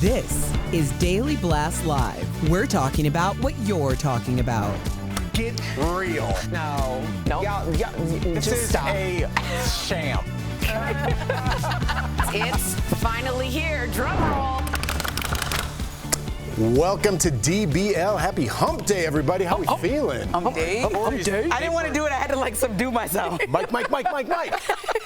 This is Daily Blast Live. We're talking about what you're talking about. Get real. No. This Just is stop. a sham. It's finally here. Drum roll. Welcome to DBL. Happy Hump Day, everybody. How we feeling? Hump day. Hump Day. I didn't want to do it. I had to like subdue myself. Mike.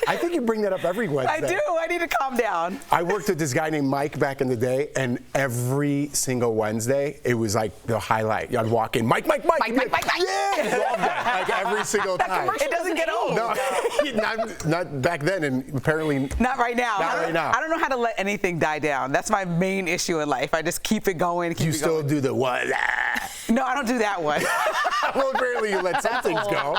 I think you bring that up every Wednesday. I do. I need to calm down. I worked with this guy named Mike back in the day, and every single Wednesday, it was like the highlight. I'd walk in, Mike. Mike. Yeah, love that. Like every single time. It doesn't get old. No, not back then, and apparently Not right now. Not right now. I don't know how to let anything die down. That's my main issue in life. I just keep it going. You still do the what? No, I don't do that one. Well, apparently you let some things go.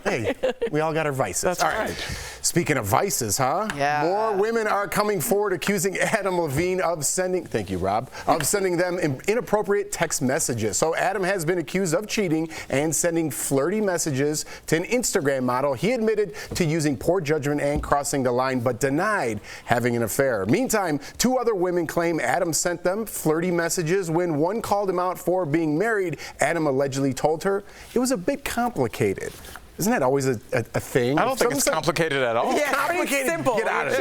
Hey, we all got our vices. That's all right. Speaking of vices, huh? Yeah. More women are coming forward accusing Adam Levine of sending, thank you, Rob, of sending them inappropriate text messages. So Adam has been accused of cheating and sending flirty messages to an Instagram model. He admitted to using poor judgment and crossing the line, but denied having an affair. Meantime, two other women claim Adam sent them flirty messages. When one called him out for being married, Adam allegedly told her it was a bit complicated. Isn't that always a thing? I don't think it's complicated at all. Yeah, Complicated. pretty simple. Get out of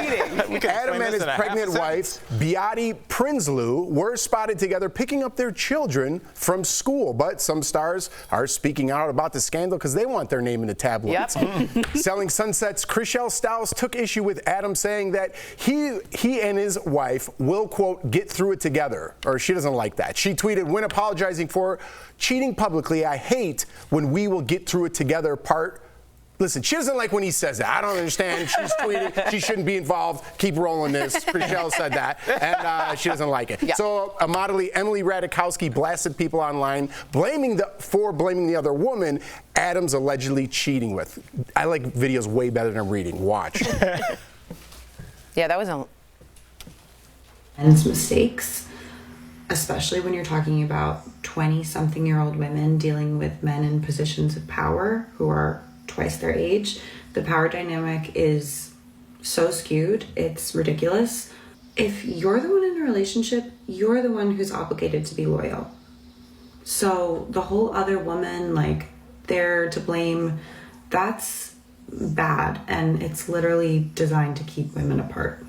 We it. can Adam explain and this his in a pregnant half a wife, Beate Prinsloo, were spotted together picking up their children from school. But some stars are speaking out about the scandal because they want their name in the tabloids. Yep. Selling Sunset's Chrishell Stiles took issue with Adam saying that he and his wife will, quote, get through it together. Or she doesn't like that. She tweeted, when apologizing for cheating publicly, I hate when we will get through it together part. Listen, she doesn't like when he says that. I don't understand. She's tweeting. She shouldn't be involved. Keep rolling this. Chrishell said that, and she doesn't like it. Yeah. So Amadali Emily Ratajkowski blasted people online, blaming the other woman Adam's allegedly cheating with. I like videos way better than reading. Watch. Yeah, that was a... men's mistakes, especially when you're talking about 20-something-year-old women dealing with men in positions of power who are twice their age. The power dynamic is so skewed, it's ridiculous. If you're the one in a relationship, you're the one who's obligated to be loyal. So the whole other woman, like, they're to blame, that's bad, and it's literally designed to keep women apart.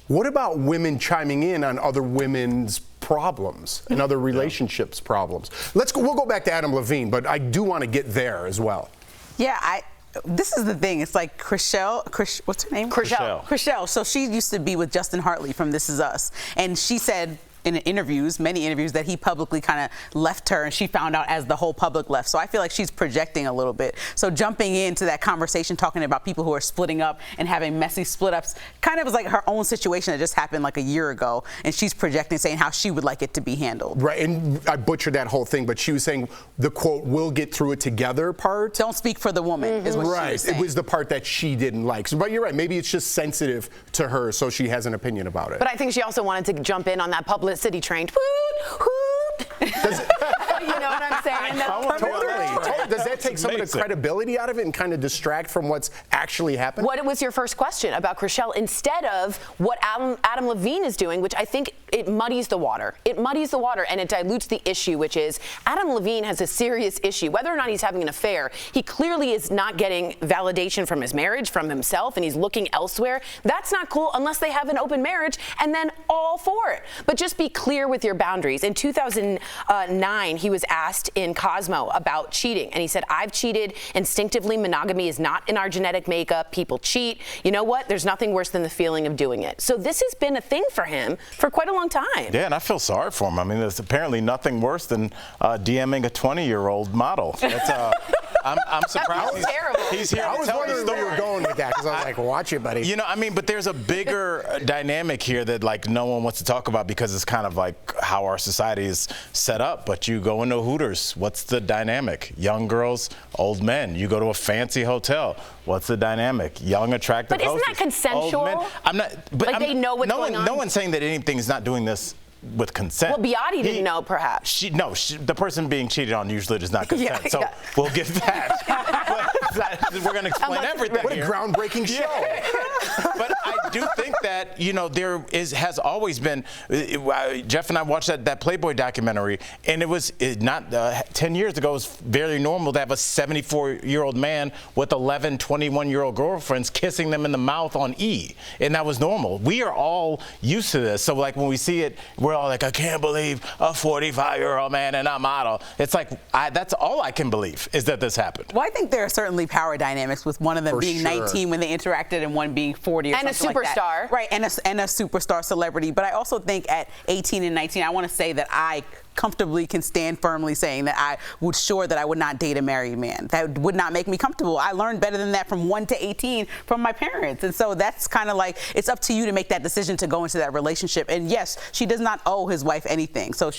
What about women chiming in on other women's problems and other relationships problems? We'll go back to Adam Levine, but I do want to get there as well. Yeah, this is the thing. It's like Chrishell, what's her name? Chrishell. So she used to be with Justin Hartley from This Is Us. And she said in many interviews, that he publicly kind of left her, and she found out as the whole public left. So I feel like she's projecting a little bit. So jumping into that conversation, talking about people who are splitting up and having messy split ups, kind of was like her own situation that just happened like a year ago. And she's projecting, saying how she would like it to be handled. Right, and I butchered that whole thing, but she was saying the quote, we'll get through it together part. Don't speak for the woman, is what she was saying. It was the part that she didn't like. So, but you're right, maybe it's just sensitive to her, so she has an opinion about it. But I think she also wanted to jump in on that publicity train. Hoot. You know what I'm saying? Totally. Does that take some of the credibility out of it and kind of distract from what's actually happened? What was your first question about Chrishell instead of what Adam Levine is doing, which I think it muddies the water. It muddies the water and it dilutes the issue, which is Adam Levine has a serious issue. Whether or not he's having an affair, he clearly is not getting validation from his marriage, from himself, and he's looking elsewhere. That's not cool unless they have an open marriage, and then all for it. But just be clear with your boundaries. In 2009, he was asked in Cosmo about cheating, and he said, I've cheated instinctively. Monogamy is not in our genetic makeup. People cheat. You know what? There's nothing worse than the feeling of doing it. So this has been a thing for him for quite a long time. Yeah, and I feel sorry for him. I mean, there's apparently nothing worse than DMing a 20-year-old model. That's, I'm surprised he's here. I was wondering where you were going with that, because I was like, watch it, buddy. You know, I mean, but there's a bigger dynamic here that, like, no one wants to talk about because it's kind of like how our society is set up. But you go into Hooters, what's the dynamic? Young girls, old men. You go to a fancy hotel, what's the dynamic? Young, attractive But isn't that consensual? Old men. I'm not. But like, they know what's going on? No one's saying that anything's not doing this with consent. Well, Beate didn't know, perhaps. The person being cheated on usually does not consent. So we'll give that. But we're going to explain everything. What a groundbreaking show. But I do think that, there has always been, Jeff and I watched that Playboy documentary, and it was not 10 years ago, it was very normal to have a 74-year-old man with 11, 21-year-old girlfriends kissing them in the mouth on E. And that was normal. We are all used to this. So like when we see it, we're all like, I can't believe a 45-year-old man and a model. It's like, that's all I can believe is that this happened. Well, I think there are certainly power dynamics with one of them being 19 when they interacted and one being 40 or and something like that. And a superstar. Right, and a superstar celebrity. But I also think at 18 and 19, I want to say that I comfortably can stand firmly saying that I would that I would not date a married man. That would not make me comfortable. I learned better than that from 1 to 18 from my parents. And so that's kind of like, it's up to you to make that decision to go into that relationship. And yes, she does not owe his wife anything. So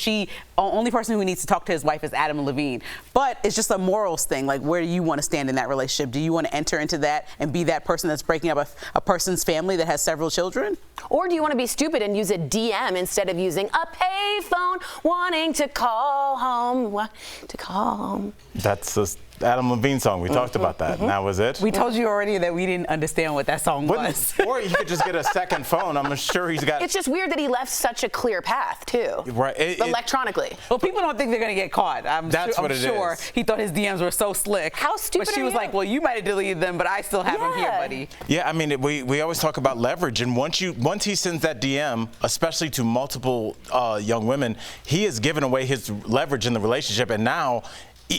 only person who needs to talk to his wife is Adam Levine. But it's just a morals thing. Like, where do you want to stand in that relationship? Do you want to enter into that and be that person that's breaking up a person's family that has several children? Or do you want to be stupid and use a DM instead of using a payphone, wanting to call home, That's the Adam Levine song. We talked about that, and that was it. We told you already that we didn't understand what that song was. Or he could just get a second phone. I'm sure he's got. It's just weird that he left such a clear path, too. Right. Electronically. Well, people don't think they're going to get caught. I'm sure he thought his DMs were so slick. How stupid But she was like, well, you might have deleted them, but I still have them here, buddy. Yeah, I mean, we always talk about leverage, and once he sends that DM, especially to multiple young women, he has given away his leverage in the relationship, and now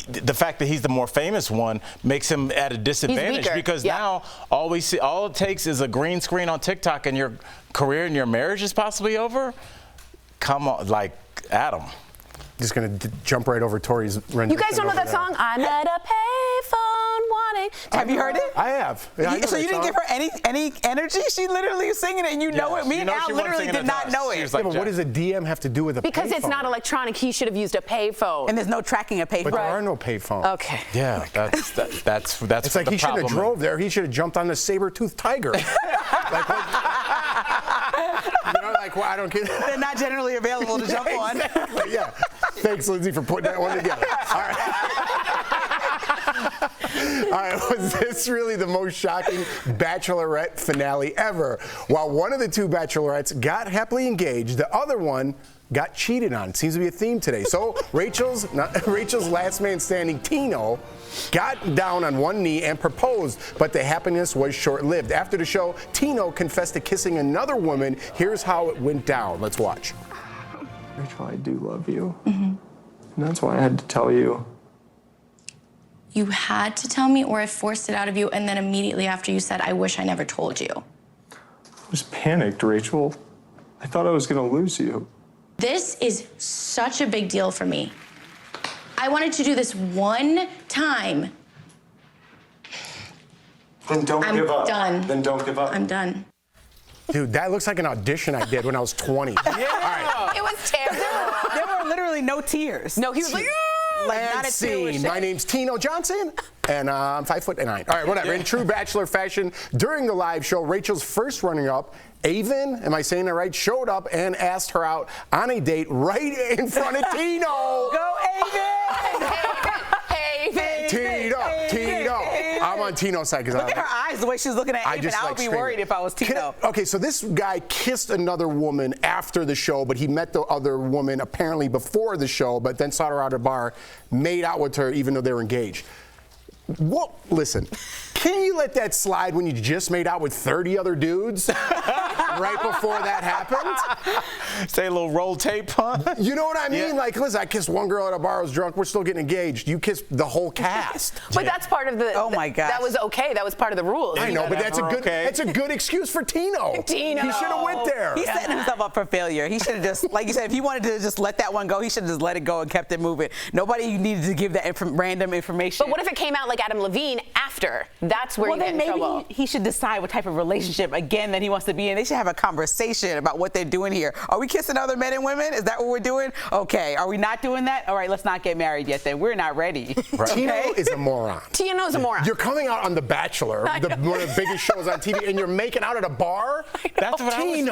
the fact that he's the more famous one makes him at a disadvantage because now all it takes is a green screen on TikTok and your career and your marriage is possibly over. Come on, like Adam. Just gonna jump right over Tori's rendition. You guys don't know that song? I'm at a payphone wanting. Have you heard it? I have. Yeah, so you didn't give her any energy? She literally was singing it, and you know it. Me and Al literally did not know it. But what does a DM have to do with a payphone? Because it's not electronic. He should have used a payphone. And there's no tracking a payphone. But there are no payphones. Okay. Yeah, that's it's like he should have drove there. He should have jumped on the saber-toothed tiger. I don't get. They're not generally available to jump on. Exactly, yeah. Thanks, Lindsay, for putting that one together. All right, was this really the most shocking Bachelorette finale ever? While one of the two Bachelorettes got happily engaged, the other one got cheated on. Seems to be a theme today. So Rachel's last man standing, Tino, got down on one knee and proposed, but the happiness was short-lived. After the show, Tino confessed to kissing another woman. Here's how it went down. Let's watch. Rachel, I do love you. And that's why I had to tell you. You had to tell me, or I forced it out of you, and then immediately after you said, I wish I never told you. I was panicked, Rachel. I thought I was gonna lose you. This is such a big deal for me. I wanted to do this one time. Then don't give up. I'm done. Then don't give up. I'm done. Dude, that looks like an audition I did when I was 20. Yeah. All right. It was terrible. There were literally no tears. No, he was like, and scene. My name's Tino Johnson, and I'm 5'9". All right, whatever. In true Bachelor fashion, during the live show, Rachel's first runner-up, Avon, am I saying that right, showed up and asked her out on a date right in front of Tino. Go Avon! Tino. I'm on Tino's side. Look at her eyes, the way she's looking at Avon. I would be worried if I was Tino. Okay, so this guy kissed another woman after the show, but he met the other woman apparently before the show, but then saw her out at a bar, made out with her even though they were engaged. Well, listen, can you let that slide when you just made out with 30 other dudes right before that happened? Say a little roll tape, huh? You know what I mean? Yeah. Like, listen, I kissed one girl at a bar, I was drunk, we're still getting engaged. You kissed the whole cast. But that's part of the. Oh my God. That was okay. That was part of the rules. I know, but that's a good excuse for Tino. Tino. He should have went there. He's setting himself up for failure. He should have just, like you said, if he wanted to just let that one go, he should have just let it go and kept it moving. Nobody needed to give that random information. But what if it came out like Adam Levine after? That's where you get in trouble. Maybe he should decide what type of relationship, again, that he wants to be in. They should have a conversation about what they're doing here. Are we kissing other men and women? Is that what we're doing? Okay. Are we not doing that? All right, let's not get married yet then. We're not ready. Right. Tino is a moron. Tino's a moron. You're coming out on The Bachelor, one of the biggest shows on TV, and you're making out at a bar? That's what I was thinking.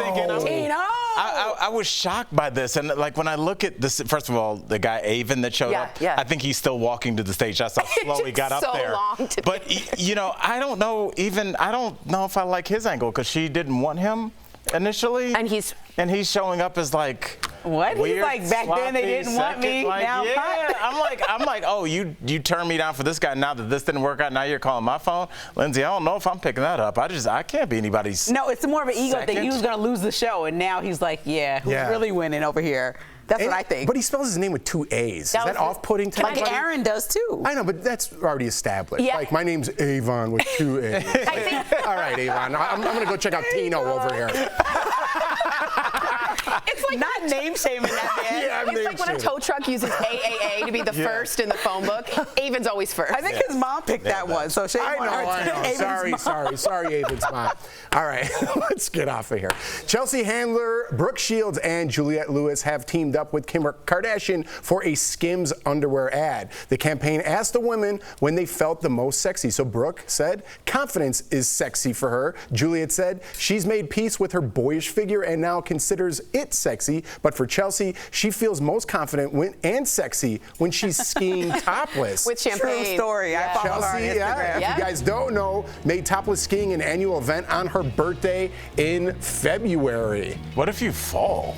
Tino. I was shocked by this, and like when I look at this, first of all, the guy Avon that showed up, I think he's still walking to the stage. That's how slow he got up there. But you know, I don't know if I like his angle because she didn't want him initially, and he's showing up as like. What? Weird, he's like, back then they didn't want me. Like, now I'm like, oh, you turned me down for this guy. Now that this didn't work out, now you're calling my phone, Lindsay. I don't know if I'm picking that up. I can't be anybody's. No, it's more of an ego thing. He was gonna lose the show, and now he's like, who's really winning over here? That's what I think. But he spells his name with 2 A's. Is that off-putting to anybody? Like Aaron does too. I know, but that's already established. Yeah. Like my name's Avon with 2 A's. All right, Avon. I'm gonna go check out Tino over here. It's like not name shaming that man. Yeah, it's like when a tow truck uses AAA to be the first in the phone book. Avon's always first. I think his mom picked that one, so shame on her. I know. Sorry, Avon's mom. All right, let's get off of here. Chelsea Handler, Brooke Shields, and Juliette Lewis have teamed up with Kim Kardashian for a Skims underwear ad. The campaign asked the women when they felt the most sexy. So Brooke said confidence is sexy for her. Juliette said she's made peace with her boyish figure and now considers it sexy. But for Chelsea, she feels most confident and sexy when she's skiing topless. With champagne. True story. I follow her on Instagram. If you guys don't know, made topless skiing an annual event on her birthday in February. What if you fall?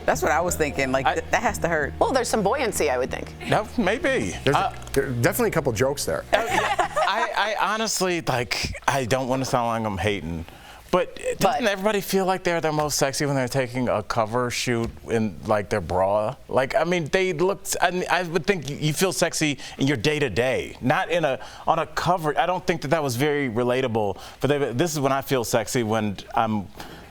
That's what I was thinking. Like, that has to hurt. Well, there's some buoyancy, I would think. No, maybe. There are definitely a couple jokes there. I honestly, like, I don't want to sound like I'm hating, but doesn't everybody feel like they're their most sexy when they're taking a cover shoot in, like, their bra? Like, I mean, they look, I would think you feel sexy in your day-to-day, not on a cover. I don't think that was very relatable, but this is when I feel sexy, when I'm...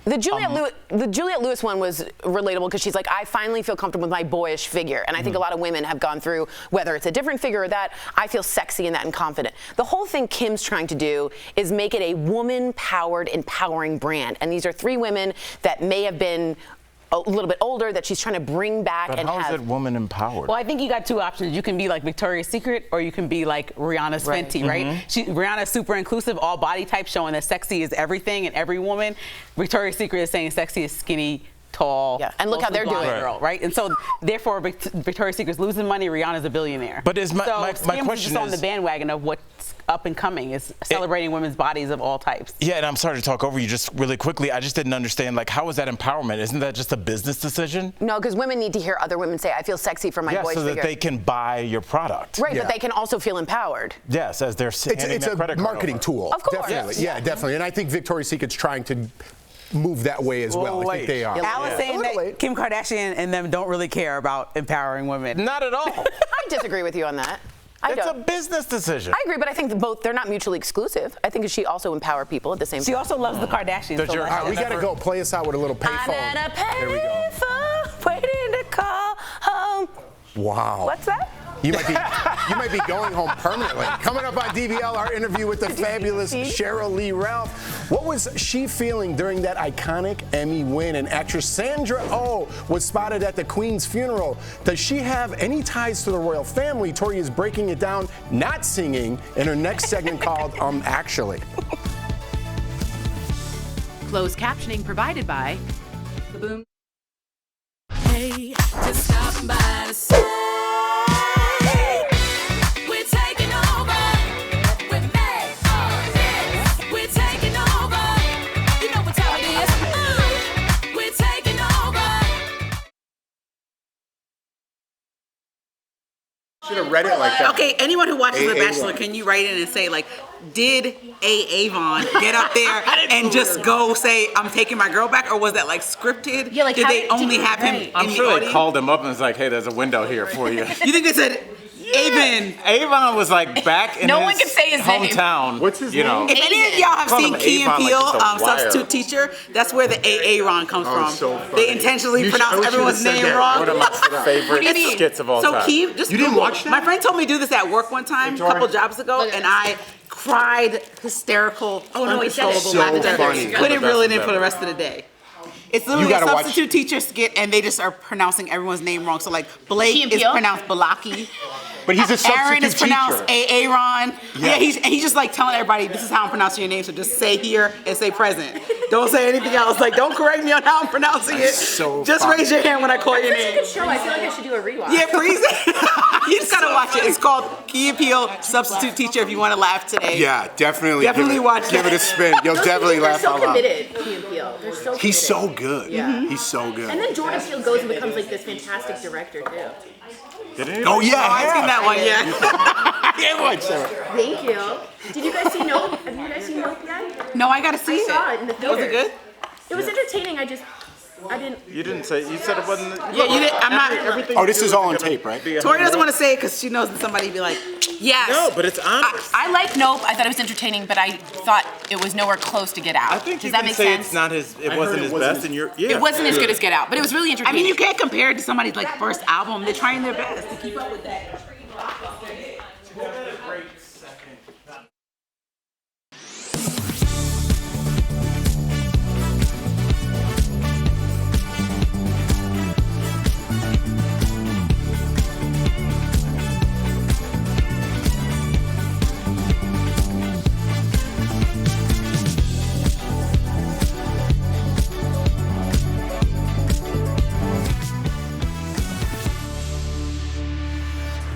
The Juliette Lewis one was relatable because she's like, I finally feel comfortable with my boyish figure. And I think a lot of women have gone through, whether it's a different figure or that, I feel sexy in that and confident. The whole thing Kim's trying to do is make it a woman-powered, empowering brand. And these are 3 women that may have been a little bit older that she's trying to bring back. But how is it woman empowered? Well, I think you got 2 options. You can be like Victoria's Secret, or you can be like Rihanna's Fenty, right? Rihanna's super inclusive, all body type, showing that sexy is everything and every woman. Victoria's Secret is saying sexy is skinny, tall. Yeah, and look how they're doing it. Girl, right? And so, therefore, Victoria's Secret's losing money, Rihanna's a billionaire. But is my Skims question is on the bandwagon of what's up and coming, is celebrating women's bodies of all types. Yeah, and I'm sorry to talk over you just really quickly. I just didn't understand, like, how is that empowerment? Isn't that just a business decision? No, because women need to hear other women say, I feel sexy for my boyish figure. So that they can buy your product. Right, but they can also feel empowered. Yes, as they're handing their credit card It's a marketing tool. Of course. Definitely. Yeah, definitely. And I think Victoria's Secret's trying to move that way as well. I think they are. Alice saying that Kim Kardashian and them don't really care about empowering women. Not at all. I disagree with you on that. It's a business decision. I agree, but I think they're not mutually exclusive. I think she also empower people at the same time. She also loves the Kardashians. All right, we got to go. Play us out with a little payphone. I'm at a payphone, waiting to call home. Wow. What's that? You might be going home permanently. Coming up on DBL, our interview with the fabulous Sheryl Lee Ralph. What was she feeling during that iconic Emmy win? And actress Sandra Oh was spotted at the Queen's funeral. Does she have any ties to the royal family? Tori is breaking it down, not singing, in her next segment called Actually. Closed captioning provided by The Boom. Hey, just stopping by to say we're taking over. We're made of this. We're taking over. You know what time it is. We're taking over. Should have read it like that. Okay, anyone who watches The Bachelor, can you write in and say, like, did Avon get up there and just go say, I'm taking my girl back? Or was that, like, scripted? Yeah, like, did how they only have him in I'm the sure audience? they called him up and was like, hey, there's a window here for you. You think they said, Avon was like back in No his one can say his name. hometown. What's his name? If any of y'all have Call seen him Key and Avon, Peele, like it's a wire. Substitute Teacher, that's where the Aaron comes from. So funny. They intentionally pronounce everyone's name wrong. One of my favorite skits of all time. So Key, just You didn't Google. watch that? My friend told me to do this at work one time, a couple jobs ago, and I cried hysterical, uncontrollable So laughter. funny. Couldn't reel it in for the rest of the day. It's literally a gotta watch- substitute teacher skit, and they just are pronouncing everyone's name wrong. So, like, Key Blake and is Peele? pronounced Balaki. But he's a substitute Aaron is pronounced teacher. Aaron. Yeah. Yeah, he's just like telling everybody, this is how I'm pronouncing your name, so just say here and say present. Don't say anything else. Like, don't correct me on how I'm pronouncing it. So just funny. raise your hand when I call your name. Show. I feel like I should do a rewatch. Yeah, please. You just gotta watch it. It's called Key and Peele Substitute Teacher if you want to laugh today. Yeah, definitely. Definitely watch Give that. it a spin. You'll definitely laugh out loud. They're so committed, Key and Peele. They're so committed. He's so good. Yeah. He's so good. And then Jordan Peele goes and becomes like this fantastic director too. Oh yeah, I've seen that one, yeah. Yeah, watch that. Thank you. Did you guys see Nope? Have you guys seen Nope yet? No, I gotta see I saw it in the Was it theater. good? It was entertaining. I didn't. You didn't say. You said it wasn't. Yeah, you did. I'm not. Everything Oh, this you is do all on gonna tape, right? be a- Tori doesn't want to say it because she knows that somebody be like, yes. No, but it's honest. I like Nope. I thought it was entertaining, but I thought it was nowhere close to Get Out. I think Does you that can make say sense? it's not his. It wasn't his best, and you're. Yeah. It wasn't as good as Get Out, but it was really I entertaining. mean, you can't compare it to somebody's like first album. They're trying their best to keep up with that.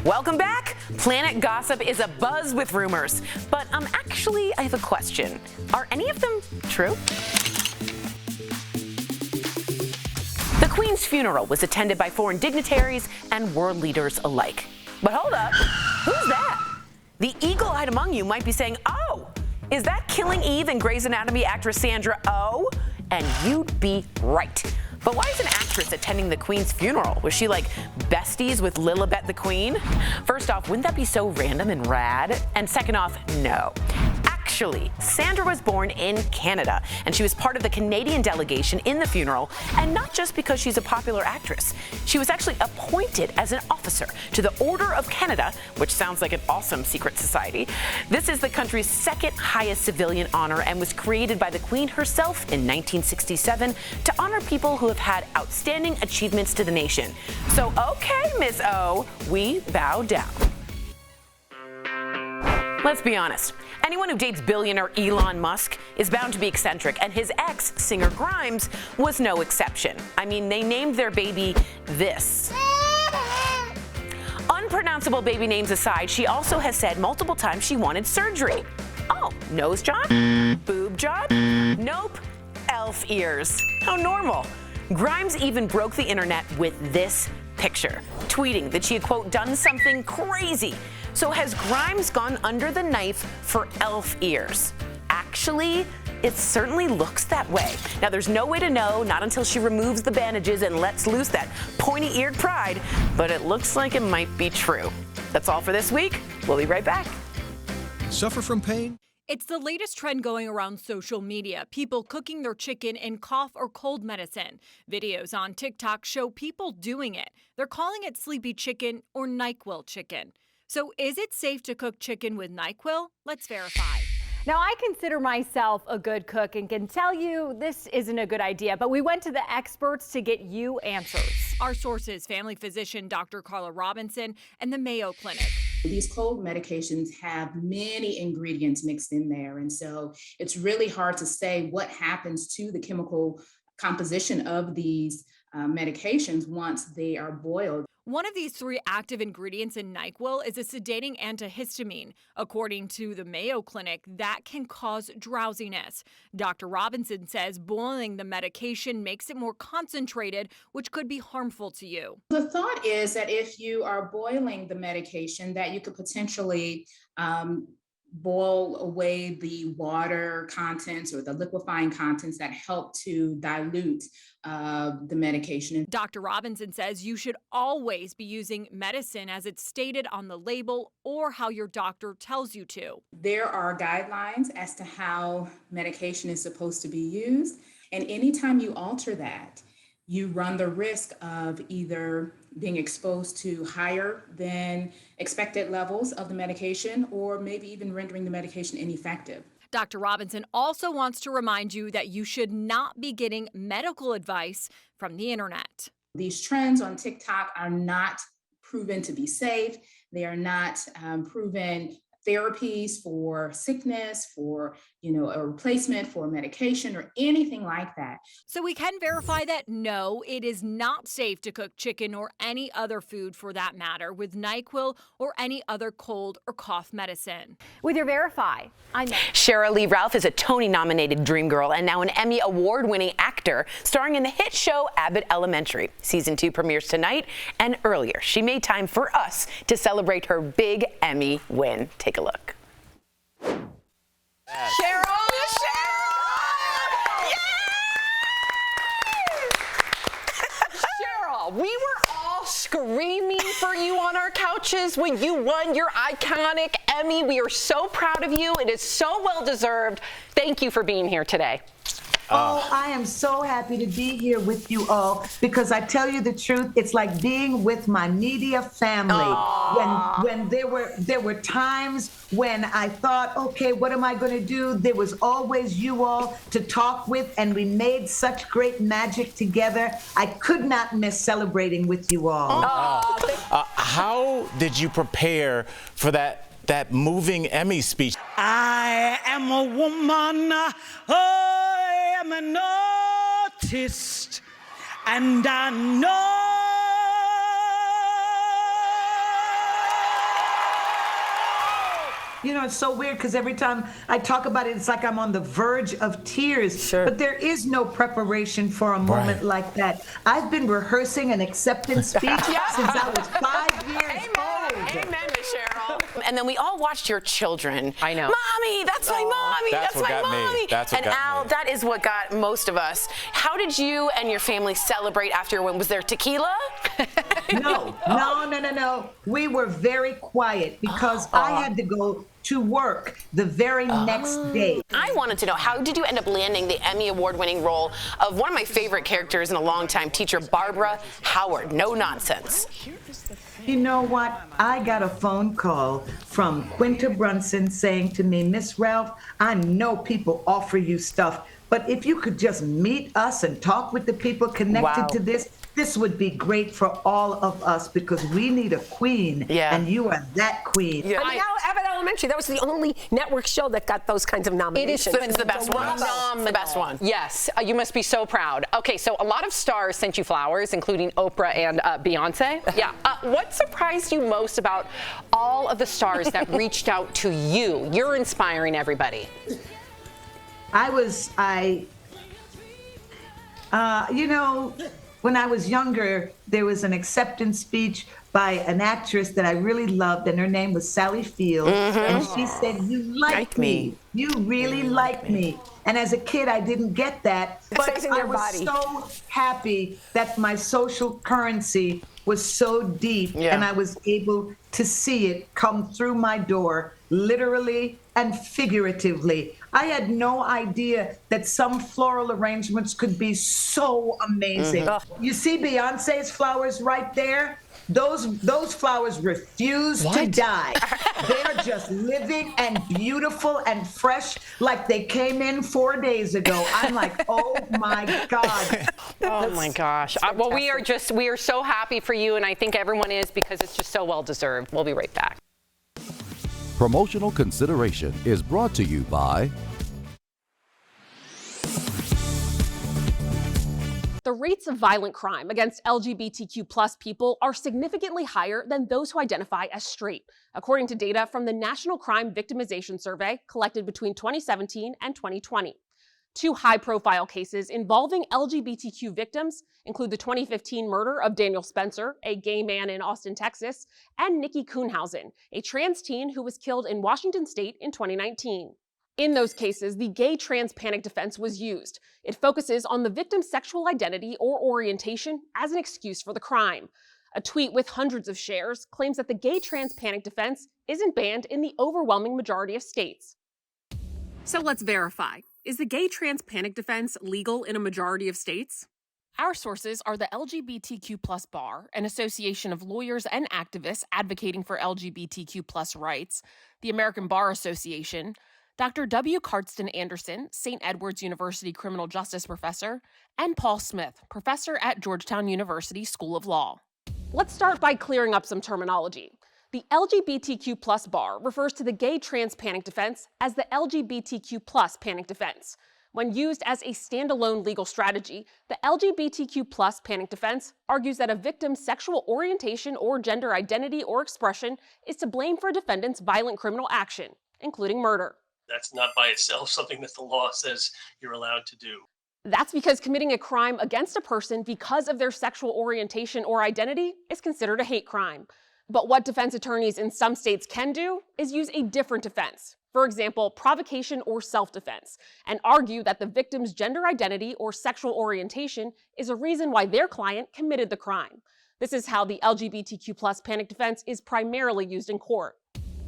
Welcome back. Planet Gossip is abuzz with rumors, but actually, I have a question. Are any of them true? The Queen's funeral was attended by foreign dignitaries and world leaders alike. But hold up, who's that? The eagle-eyed among you might be saying, oh, is that Killing Eve and Grey's Anatomy actress Sandra Oh? And you'd be right. But why is an actress attending the Queen's funeral? Was she like besties with Lilibet the Queen? First off, wouldn't that be so random and rad? And second off, no. Actually, Sandra was born in Canada, and she was part of the Canadian delegation in the funeral, and not just because she's a popular actress. She was actually appointed as an officer to the Order of Canada, which sounds like an awesome secret society. This is the country's second highest civilian honor and was created by the Queen herself in 1967 to honor people who have had outstanding achievements to the nation. So, okay, Miss O, we bow down. Let's be honest. Anyone who dates billionaire Elon Musk is bound to be eccentric, and his ex, singer Grimes, was no exception. I mean, they named their baby this. Unpronounceable baby names aside, she also has said multiple times she wanted surgery. Oh, nose job? Boob job? Nope. Elf ears. How normal. Grimes even broke the internet with this picture, tweeting that she had, quote, done something crazy. So has Grimes gone under the knife for elf ears? Actually, it certainly looks that way. Now, there's no way to know, not until she removes the bandages and lets loose that pointy-eared pride, but it looks like it might be true. That's all for this week. We'll be right back. Suffer from pain? It's the latest trend going around social media, people cooking their chicken in cough or cold medicine. Videos on TikTok show people doing it. They're calling it sleepy chicken or NyQuil chicken. So is it safe to cook chicken with NyQuil? Let's verify. Now, I consider myself a good cook and can tell you this isn't a good idea, but we went to the experts to get you answers. Our sources, family physician Dr. Carla Robinson and the Mayo Clinic. These cold medications have many ingredients mixed in there, and so it's really hard to say what happens to the chemical composition of these medications once they are boiled. One of these three active ingredients in NyQuil is a sedating antihistamine. According to the Mayo Clinic, that can cause drowsiness. Dr. Robinson says boiling the medication makes it more concentrated, which could be harmful to you. The thought is that if you are boiling the medication, that you could potentially boil away the water contents or the liquefying contents that help to dilute the medication. Dr. Robinson says you should always be using medicine as it's stated on the label or how your doctor tells you to. There are guidelines as to how medication is supposed to be used, and anytime you alter that, you run the risk of either being exposed to higher than expected levels of the medication or maybe even rendering the medication ineffective. Dr. Robinson also wants to remind you that you should not be getting medical advice from the internet. These trends on TikTok are not proven to be safe. They are not proven therapies for sickness, for, a replacement for medication or anything like that. So we can verify that no, it is not safe to cook chicken or any other food for that matter with NyQuil or any other cold or cough medicine. With your Verify, I'm Sheryl Lee Ralph is a Tony-nominated dream girl and now an Emmy Award-winning actor starring in the hit show Abbott Elementary. Season 2 premieres tonight, and earlier she made time for us to celebrate her big Emmy win. Take a look. Sheryl! Sheryl, we were all screaming for you on our couches when you won your iconic Emmy. We are so proud of you. It is so well deserved. Thank you for being here today. Oh, I am so happy to be here with you all because I tell you the truth, it's like being with my media family. When there were times when I thought, okay, what am I going to do? There was always you all to talk with, and we made such great magic together. I could not miss celebrating with you all. How did you prepare for that moving Emmy speech? I am a woman, I am an artist, and I know it's so weird because every time I talk about it, it's like I'm on the verge of tears. Sure. But there is no preparation for a moment like that. I've been rehearsing an acceptance speech since I was 5 years old. Amen, Miss Sheryl. And then we all watched your children. I know. Mommy, that's my mommy. That's my mommy. That's what and got Al, me. that is what got most of us. How did you and your family celebrate after your win? Was there tequila? No. We were very quiet because I had to go to work the very next day. I wanted to know, how did you end up landing the Emmy Award-winning role of one of my favorite characters in a long time, teacher Barbara Howard? No nonsense. You know what? I got a phone call from Quinta Brunson saying to me, Miss Ralph, I know people offer you stuff, but if you could just meet us and talk with the people connected to this would be great for all of us because we need a queen, and you are that queen. Yeah. I mean, Abbott Elementary, that was the only network show that got those kinds of nominations. It's the best one. The best one. Yes, you must be so proud. Okay, so a lot of stars sent you flowers, including Oprah and Beyonce. Yeah. What surprised you most about all of the stars that reached out to you? You're inspiring everybody. When I was younger, there was an acceptance speech by an actress that I really loved, and her name was Sally Field. And she said, you like me. You really like me. And as a kid, I didn't get that. But I was so happy that my social currency was so deep, and I was able to see it come through my door, literally and figuratively. I had no idea that some floral arrangements could be so amazing. You see Beyonce's flowers right there? Those flowers refuse to die. They're just living and beautiful and fresh like they came in 4 days ago. I'm like, oh my God. Oh my gosh. Well, we are so happy for you, and I think everyone is because it's just so well deserved. We'll be right back. Promotional consideration is brought to you by The rates of violent crime against LGBTQ+ people are significantly higher than those who identify as straight, according to data from the National Crime Victimization Survey collected between 2017 and 2020. Two high-profile cases involving LGBTQ victims include the 2015 murder of Daniel Spencer, a gay man in Austin, Texas, and Nikki Kuhnhausen, a trans teen who was killed in Washington state in 2019. In those cases, the gay trans panic defense was used. It focuses on the victim's sexual identity or orientation as an excuse for the crime. A tweet with hundreds of shares claims that the gay trans panic defense isn't banned in the overwhelming majority of states. So let's verify. Is the gay trans panic defense legal in a majority of states? Our sources are the LGBTQ+ Bar, an association of lawyers and activists advocating for LGBTQ+ rights, the American Bar Association, Dr. W. Cardston Anderson, St. Edward's University criminal justice professor, and Paul Smith, professor at Georgetown University School of Law. Let's start by clearing up some terminology. The LGBTQ+ bar refers to the gay trans panic defense as the LGBTQ+ panic defense. When used as a standalone legal strategy, the LGBTQ+ panic defense argues that a victim's sexual orientation or gender identity or expression is to blame for a defendant's violent criminal action, including murder. That's not by itself something that the law says you're allowed to do. That's because committing a crime against a person because of their sexual orientation or identity is considered a hate crime. But what defense attorneys in some states can do is use a different defense, for example, provocation or self-defense, and argue that the victim's gender identity or sexual orientation is a reason why their client committed the crime. This is how the LGBTQ+ panic defense is primarily used in court.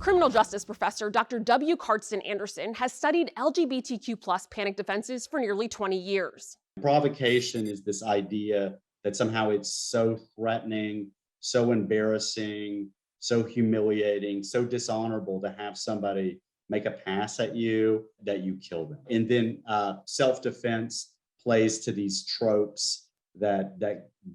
Criminal justice professor Dr. W. Cardston Anderson has studied LGBTQ+ panic defenses for nearly 20 years. Provocation is this idea that somehow it's so threatening, so embarrassing, so humiliating, so dishonorable to have somebody make a pass at you that you kill them. And then self-defense plays to these tropes that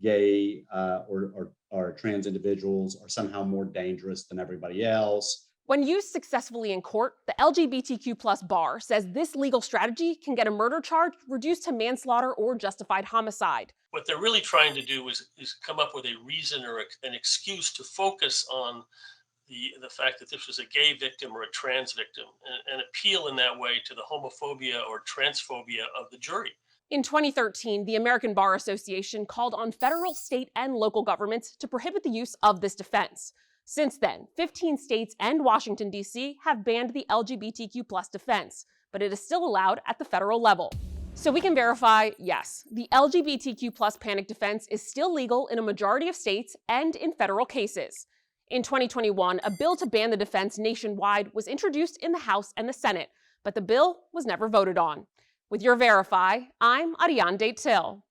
gay or trans individuals are somehow more dangerous than everybody else. When used successfully in court, the LGBTQ+ bar says this legal strategy can get a murder charge reduced to manslaughter or justified homicide. What they're really trying to do is come up with a reason or an excuse to focus on the fact that this was a gay victim or a trans victim and appeal in that way to the homophobia or transphobia of the jury. In 2013, the American Bar Association called on federal, state, and local governments to prohibit the use of this defense. Since then, 15 states and Washington, D.C. have banned the LGBTQ+ defense, but it is still allowed at the federal level. So we can verify, yes, the LGBTQ+ panic defense is still legal in a majority of states and in federal cases. In 2021, a bill to ban the defense nationwide was introduced in the House and the Senate, but the bill was never voted on. With your Verify, I'm Ariane Datil.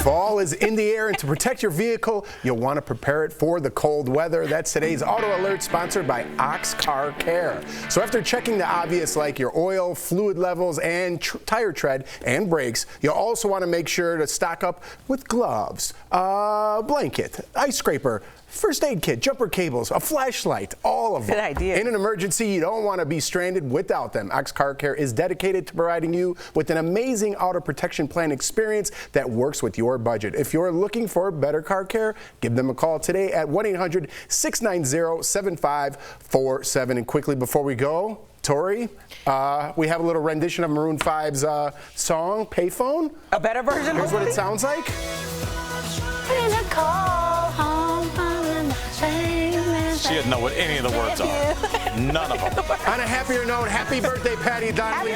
Fall is in the air, and to protect your vehicle, you'll want to prepare it for the cold weather. That's today's Auto Alert, sponsored by Ox Car Care. So after checking the obvious, like your oil, fluid levels, and tire tread and brakes, you'll also want to make sure to stock up with gloves, a blanket, ice scraper, first aid kit, jumper cables, a flashlight, all of them. Good idea. In an emergency, you don't want to be stranded without them. Ox Car Care is dedicated to providing you with an amazing auto protection plan experience that works with your budget. If you're looking for better car care, give them a call today at 1-800-690-7547. And quickly before we go, Tori, we have a little rendition of Maroon 5's song, Payphone. A better version? Here's what it sounds like. She doesn't know what any of the words are. None of them. On a happier note, happy birthday, Patty Donnelly.